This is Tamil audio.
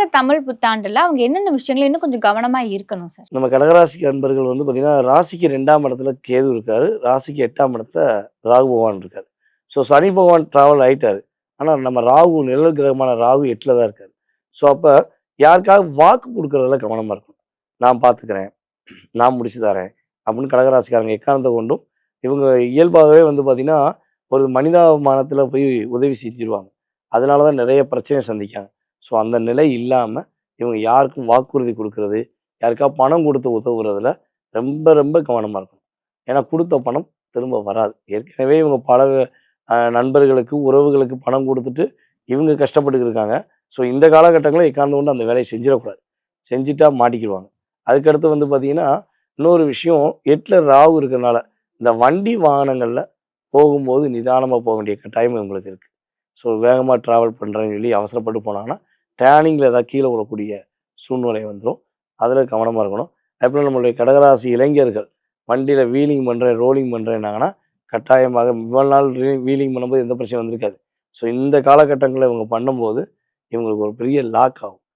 இந்த தமிழ் புத்தாண்டுல அவங்க என்னென்ன விஷயங்கள இன்னும் கொஞ்சம் கவனமா இருக்கணும் சார்? நம்ம கடகராசி அன்பர்கள் வந்து பார்த்தீங்கன்னா, ராசிக்கு 2ஆம் இடத்துல கேது இருக்காரு. ராசிக்கு 8ஆம் இடத்துல ராகு பகவான் இருக்காரு. ஸோ சனி பகவான் டிராவல் ஆயிட்டாரு. ஆனா நம்ம ராகு நிழல் கிரகமான ராகு 8ல தான் இருக்காரு. ஸோ அப்ப யாருக்காவது வாக்கு குடுக்குறதுல கவனமா இருக்கணும். நான் பார்த்துக்கிறேன், நான் முடிச்சு தரேன் அப்படின்னு கடகராசிக்காரங்க எக்காரணத்த கொண்டும் இவங்க இயல்பாகவே வந்து பார்த்தீங்கன்னா, ஒரு மனிதாபிமானத்தில போய் உதவி செஞ்சுருவாங்க. அதனால தான் நெறைய பிரச்சனைய சந்திக்காங்க. ஸோ அந்த நிலை இல்லாம இவங்க யாருக்கும் வாக்குறுதி குடுக்குறது, யாருக்காவது பணம் குடுத்து உதவுறதுல ரொம்ப ரொம்ப கவனமா இருக்கணும். ஏன்னா குடுத்த பணம் திரும்ப வராது. ஏற்கனவே இவங்க பல நண்பர்களுக்கு, உறவுகளுக்கு பணம் குடுத்துட்டு இவங்க கஷ்டப்பட்டுட்டு இருக்காங்க. ஸோ இந்த காலகட்டங்கள்ல எக்காரணம் கொண்டு அந்த வேலைய செஞ்சிடக்கூடாது. செஞ்சுட்டா மாட்டிக்கிருவாங்க. அதுக்கடுத்து வந்து பார்த்தீங்கன்னா, இன்னொரு விஷயம் 8ல ராகு இருக்கிறனால, இந்த வண்டி வாகனங்கள்ல போகும்போது நிதானமா போ வேண்டிய கட்டாயம் இவங்களுக்கு இருக்கு. ஸோ வேகமா டிராவல் பண்றேன்னு சொல்லி அவசரப்பட்டு போனாங்கன்னா, டேர்னிங்கில ஏதாவது கீழ விழக்கூடிய சூழ்நிலை வந்துரும். அதில கவனமா இருக்கணும். அதேபோல நம்மளுடைய கடகராசி இளைஞர்கள் வண்டியில வீலிங் பண்றேன், ரோலிங் பண்றேன்னாங்கன்னா, கட்டாயமாக இவ்வளவு நாள் வீலிங் பண்ணும்போது எந்த பிரச்சனையும் வந்திருக்காது. ஸோ இந்த காலகட்டங்கள்ல இவங்க பண்ணும்போது, இவங்களுக்கு ஒரு பெரிய லாக் ஆகும்.